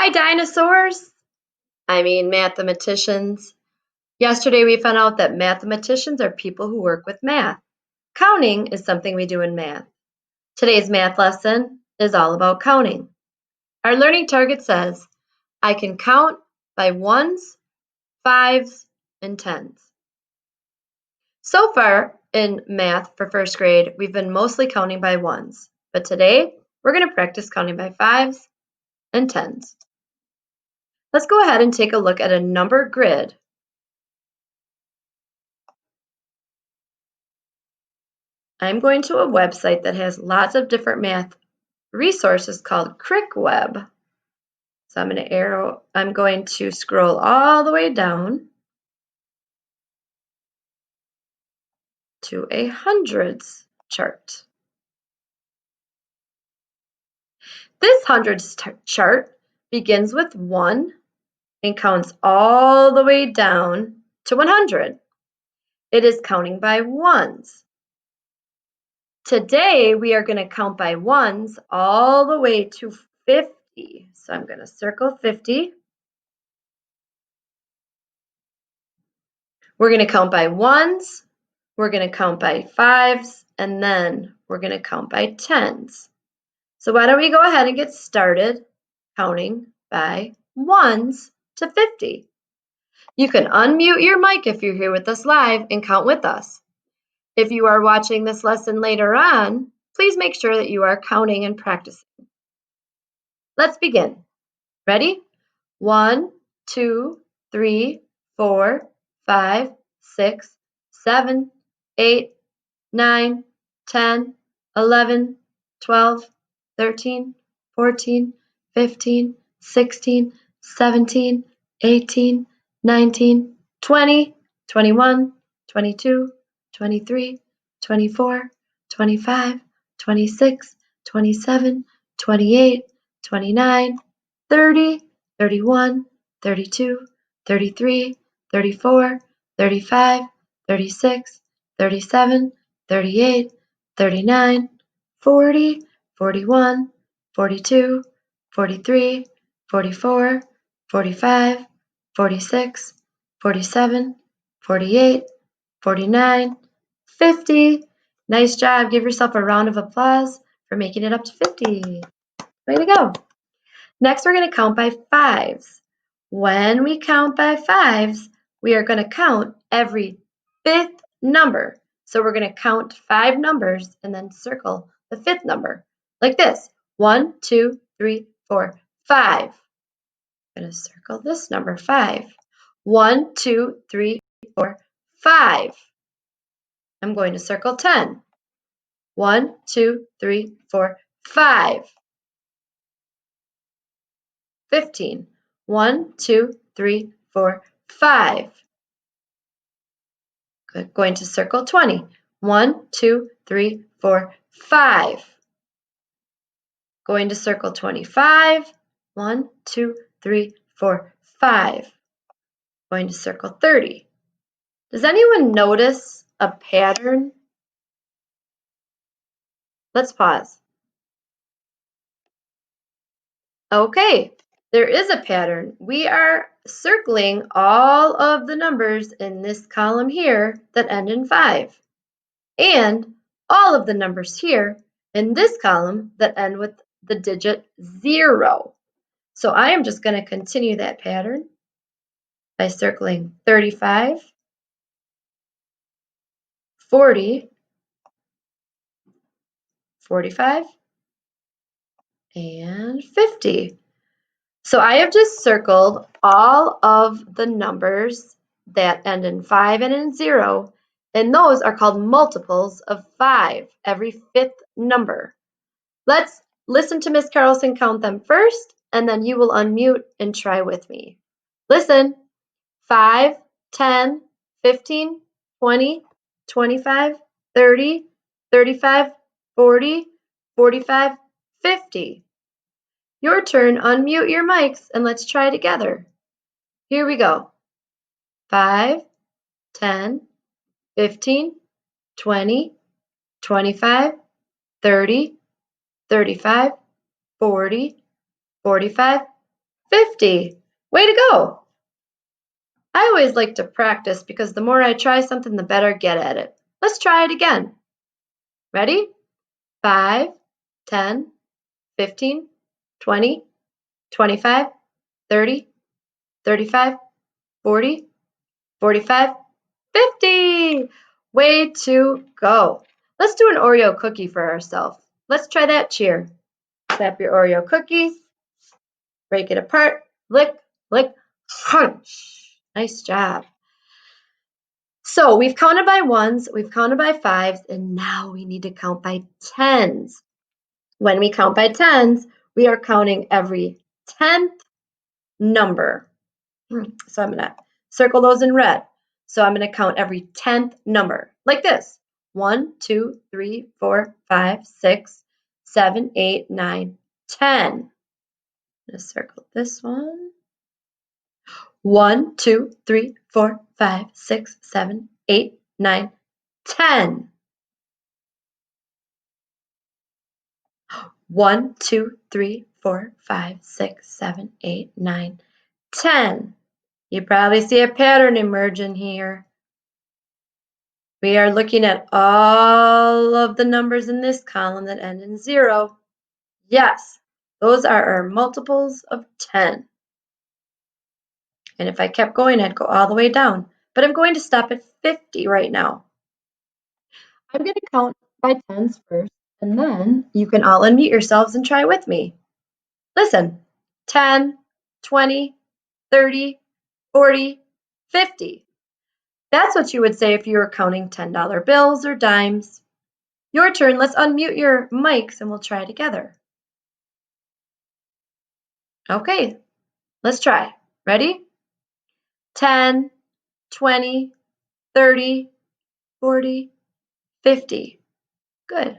Hi, dinosaurs! I mean, mathematicians. Yesterday we found out that mathematicians are people who work with math. Counting is something we do in math. Today's math lesson is all about counting. Our learning target says, I can count by 1's, 5's, and 10's. So far in math for first grade, we've been mostly counting by 1's, but today we're going to practice counting by 5's and 10's. Let's go ahead and take a look at a number grid. I'm going to a website that has lots of different math resources called CricWeb. So I'm going to scroll all the way down to a hundreds chart. This hundreds chart begins with 1 and counts all the way down to 100. It is counting by 1's. Today we are going to count by 1's all the way to 50. So I'm going to circle 50. We're going to count by 1's, we're going to count by 5's, and then we're going to count by 10's. So why don't we go ahead and get started counting by 1's to 50. You can unmute your mic if you're here with us live and count with us. If you are watching this lesson later on, please make sure that you are counting and practicing. Let's begin. Ready? 1, 2, 3, 4, 5, 6, 7, 8, 9, 10, 11, 12, 13, 14, 15, 16, 17, 18, 19, 20, 21, 22, 23, 24, 25, 26, 27, 28, 29, 30, 31, 32, 33, 34, 35, 36, 37, 38, 39, 40, 41, 42, 43, 44, 45, 46, 47, 48, 49, 50. Nice job. Give yourself a round of applause for making it up to 50. Way to go. Next, we're going to count by 5's. When we count by 5's, we are going to count every 5th number. So we're going to count 5 numbers and then circle the 5th number like this. 1, 2, 3, 4, 5. I'm going to circle this number 5. 1, 2, 3, 4, 5. I'm going to circle 10. 1, 2, 3, 4, 5. 15. 1, 2, 3, 4, 5. Good. Going to circle 20. 1, 2, 3, 4, 5. Going to circle 25. 1, 2, 3, 4, 5. Going to circle 30. Does anyone notice a pattern? Let's pause. Okay, there is a pattern. We are circling all of the numbers in this column here that end in 5, and all of the numbers here in this column that end with the digit 0. So I am just going to continue that pattern by circling 35, 40, 45, and 50. So I have just circled all of the numbers that end in 5 and in 0, and those are called multiples of 5, every 5th number. Let's listen to Miss Carlson count them first, and then you will unmute and try with me. Listen. 5, 10, 15, 20, 25, 30, 35, 40, 45, 50. Your turn. Unmute your mics and let's try together. Here we go. 5, 10, 15, 20, 25, 30, 35, 40, 45, 50. Way to go! I always like to practice because the more I try something, the better I get at it. Let's try it again. Ready? 5, 10, 15, 20, 25, 30, 35, 40, 45, 50. Way to go. Let's do an Oreo cookie for ourselves. Let's try that cheer. Snap your Oreo cookie, break it apart, lick, lick, crunch. Nice job. So we've counted by 1's, we've counted by 5's, and now we need to count by 10's. When we count by 10's, we are counting every 10th number. So I'm going to circle those in red. So I'm going to count every 10th number, like this. 1, 2, 3, 4, 5, 6, 7, 8, 9, 10. I'm going to circle this one. 1, 2, 3, 4, 5, 6, 7, 8, 9, 10. 1, 2, 3, 4, 5, 6, 7, 8, 9, 10. You probably see a pattern emerging here. We are looking at all of the numbers in this column that end in 0. Yes, those are our multiples of 10. And if I kept going, I'd go all the way down. But I'm going to stop at 50 right now. I'm going to count by 10's first, and then you can all unmute yourselves and try with me. Listen, 10, 20, 30, 40, 50. That's what you would say if you were counting $10 bills or dimes. Your turn. Let's unmute your mics and we'll try together. Okay, let's try. Ready? 10, 20, 30, 40, 50. Good.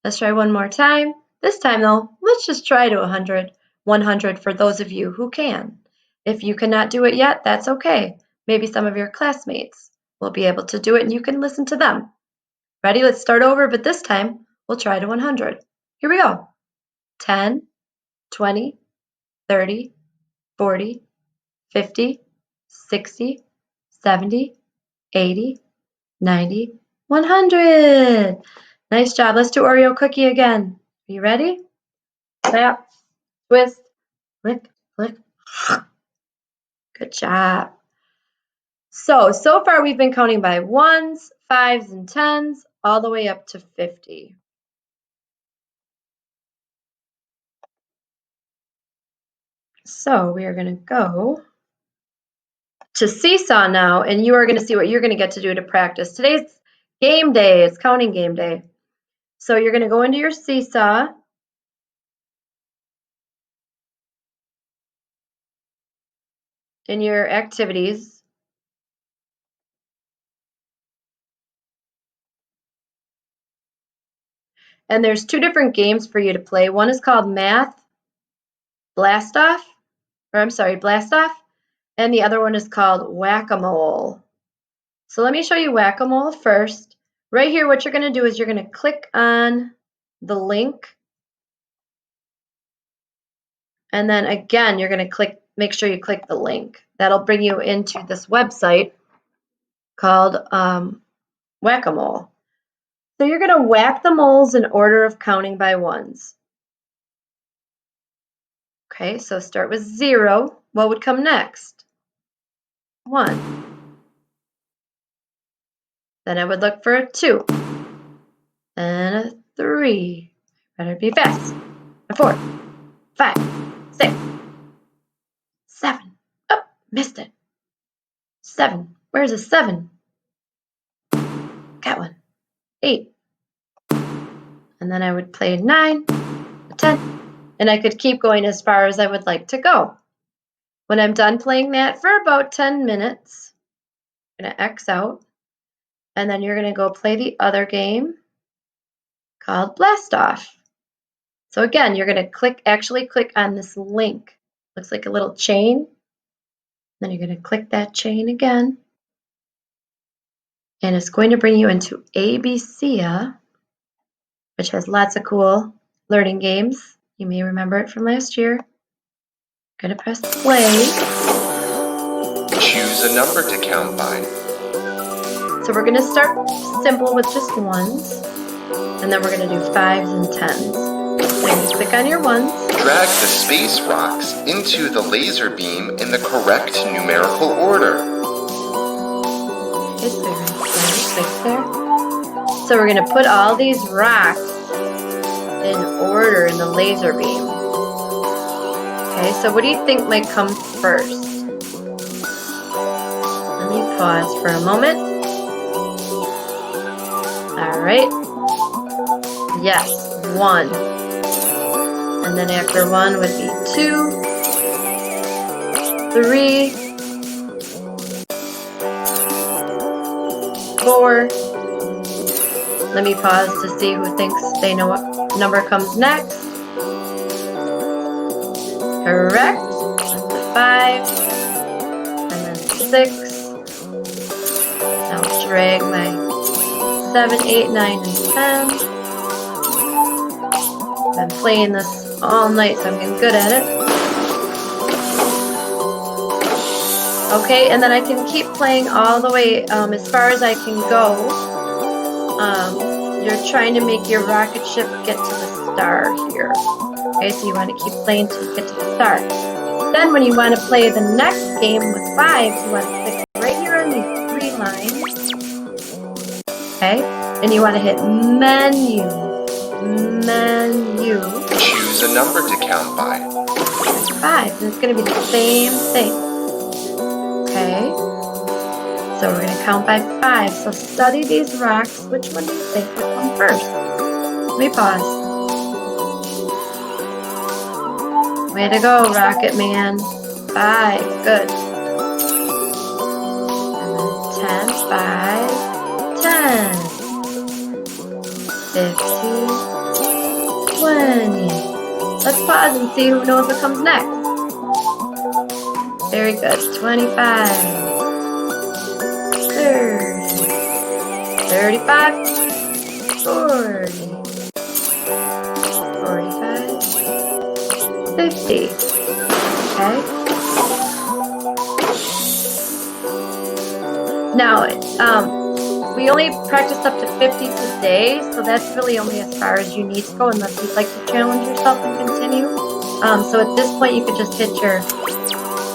Let's try one more time. This time though, let's just try to 100. 100 for those of you who can. If you cannot do it yet, that's okay. Maybe some of your classmates will be able to do it and you can listen to them. Ready? Let's start over, but this time we'll try to 100. Here we go. 10, 20, 30, 40, 50, 60, 70, 80, 90, 100. Nice job. Let's do Oreo cookie again. Are you ready? Clap, twist, click, click. Good job. So far we've been counting by 1's, 5's, and 10's, all the way up to 50. So we are going to go to Seesaw now, and you are going to see what you're going to get to do to practice. Today's game day. It's counting game day. So you're going to go into your Seesaw. In your activities. And there's two different games for you to play. One is called Math Blast Off, Blast Off, and the other one is called Whack-A-Mole. So let me show you Whack-A-Mole first. Right here, what you're going to do is you're going to click on the link. And then again, you're going to make sure you click the link. That'll bring you into this website called Whack-A-Mole. So you're going to whack the moles in order of counting by 1's. Okay, so start with 0. What would come next? 1. Then I would look for a 2. Then a 3. Better be fast. A 4, 5, 6, 7. Oh, missed it. 7. Where's a 7? Got one. 8. And then I would play 9, a 10, and I could keep going as far as I would like to go. When I'm done playing that for about 10 minutes, I'm going to X out, and then you're going to go play the other game called Blast Off. So again, you're going to actually click on this link. Looks like a little chain. Then you're going to click that chain again. And it's going to bring you into ABCA, which has lots of cool learning games. You may remember it from last year. Gonna press play. Choose a number to count by. So we're gonna start simple with just 1's, and then we're gonna do 5's and 10's. So you're gonna click on your 1's. Drag the space rocks into the laser beam in the correct numerical order. Okay, so you're gonna click there. So we're gonna put all these rocks in order in the laser beam. Okay, so what do you think might come first? Let me pause for a moment. All right. Yes, 1. And then after 1 would be 2, 3, 4. Let me pause to see who thinks they know what number comes next. Correct. That's the 5. And then 6. Now drag my 7, 8, 9, and 10. I've been playing this all night, so I'm getting good at it. Okay, and then I can keep playing all the way as far as I can go. You're trying to make your rocket ship get to the star here. Okay, so you want to keep playing till you get to the star. Then when you want to play the next game with 5's, you want to click right here on these 3 lines. Okay, and you want to hit menu. Choose a number to count by. 5, and it's going to be the same thing. Okay, so we're going to count by 5. So study these rocks. Which one do you think would come first? Let me pause. Way to go, Rocket Man. 5, good. And then 10, 5, 10. 15, 20. Let's pause and see who knows what comes next. Very good. 25, 30, 35, 40, 45, 50. Okay. Now, we only practiced up to 50 today, so that's really only as far as you need to go unless you'd like to challenge yourself and continue. So at this point, you could just hit your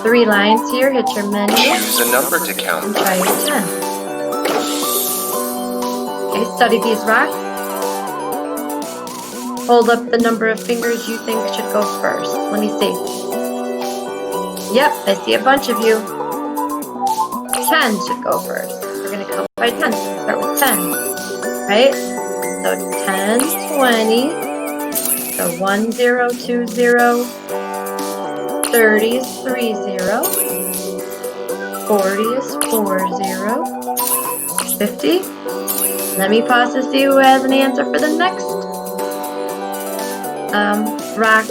3 lines here, hit your menu. Choose a number to count and by. try your 10. Okay, study these rocks. Hold up the number of fingers you think should go first. Let me see. Yep, I see a bunch of you. 10 should go first. We're going to count by 10. So we start with 10, right? So 10, 20. So 10, 20. 30 is 30. 40 is 40. 50. Let me pause to see who has an answer for the next rock.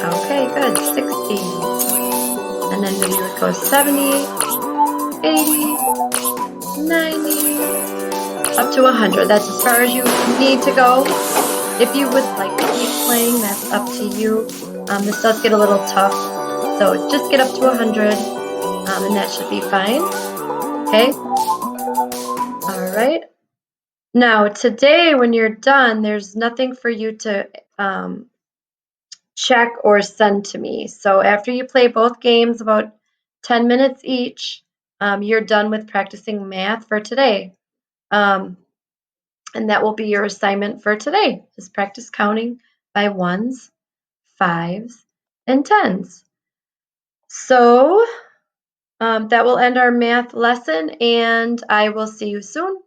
Okay, good. 60. And then maybe we would go 70, 80, 90, up to 100. That's as far as you need to go. If you would like to keep playing, that's up to you. This does get a little tough, so just get up to 100, and that should be fine. Okay? All right. Now, today, when you're done, there's nothing for you to check or send to me. So after you play both games, about 10 minutes each, you're done with practicing math for today. And that will be your assignment for today. Just practice counting by 1's, 5's, and 10's. So that will end our math lesson, and I will see you soon.